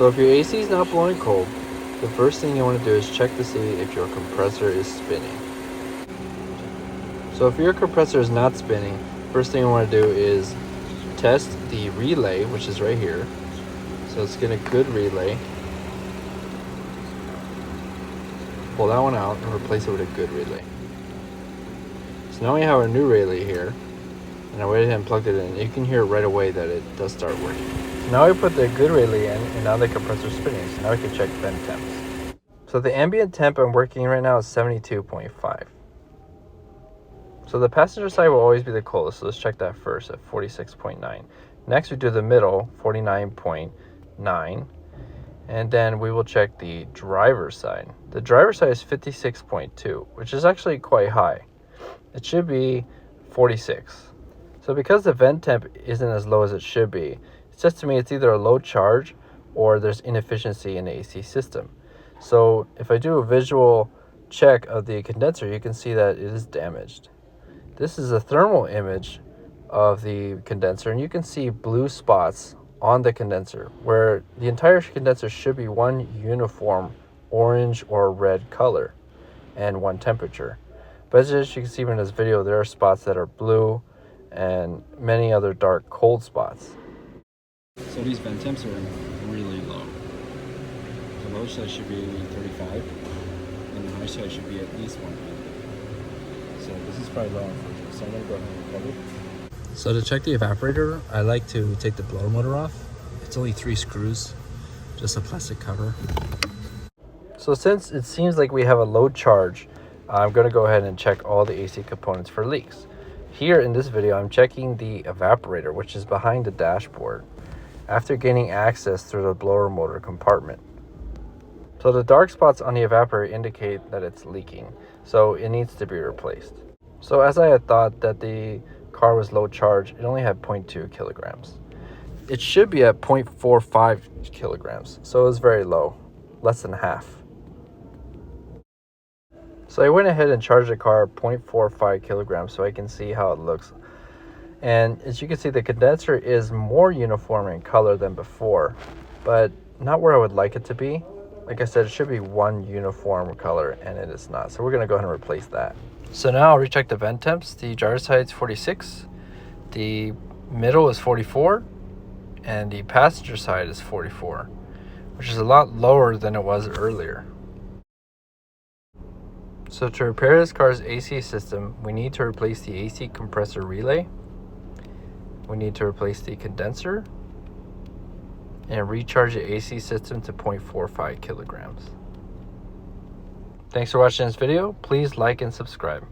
So if your AC is not blowing cold, the first thing you want to do is check to see if your compressor is spinning. So if your compressor is not spinning, first thing you want to do is test the relay, which is right here. So let's get a good relay. Pull that one out and replace it with a good relay. So now we have our new relay here, and I went ahead and plugged it in. You can hear right away that it does start working. So now we put the good relay in, and now the compressor is spinning. So now we can check vent temps. So the ambient temp I'm working right now is 72.5. So the passenger side will always be the coldest, so let's check that first at 46.9. Next we do the middle, 49.9. And then we will check the driver's side. The driver's side is 56.2, which is actually quite high. It should be 46. So because the vent temp isn't as low as it should be, it says to me it's either a low charge or there's inefficiency in the AC system. So if I do a visual check of the condenser, you can see that it is damaged. This is a thermal image of the condenser, and you can see blue spots on the condenser where the entire condenser should be one uniform orange or red color and one temperature. But as you can see in this video, there are spots that are blue and many other dark cold spots. So these vent temps are really low. The low side should be 35 and the high side should be at least 100. So this is probably low, unfortunately. So I'm going to go ahead and cover it. So to check the evaporator, I like to take the blower motor off. It's only 3 screws, just a plastic cover. So since it seems like we have a low charge, I'm going to go ahead and check all the AC components for leaks. Here in this video, I'm checking the evaporator, which is behind the dashboard, after gaining access through the blower motor compartment. So the dark spots on the evaporator indicate that it's leaking, so it needs to be replaced. So as I had thought that the car was low charge, it only had 0.2 kilograms. It should be at 0.45 kilograms, so it was very low, less than half. So I went ahead and charged the car 0.45 kilograms so I can see how it looks. And as you can see, the condenser is more uniform in color than before, but not where I would like it to be. Like I said, it should be one uniform color, and it is not. So we're going to go ahead and replace that. So now I'll recheck the vent temps. The driver's side is 46, the middle is 44, and the passenger side is 44, which is a lot lower than it was earlier. So to repair this car's AC system, we need to replace the AC compressor relay, we need to replace the condenser, and recharge the AC system to 0.45 kilograms. Thanks for watching this video. Please like and subscribe.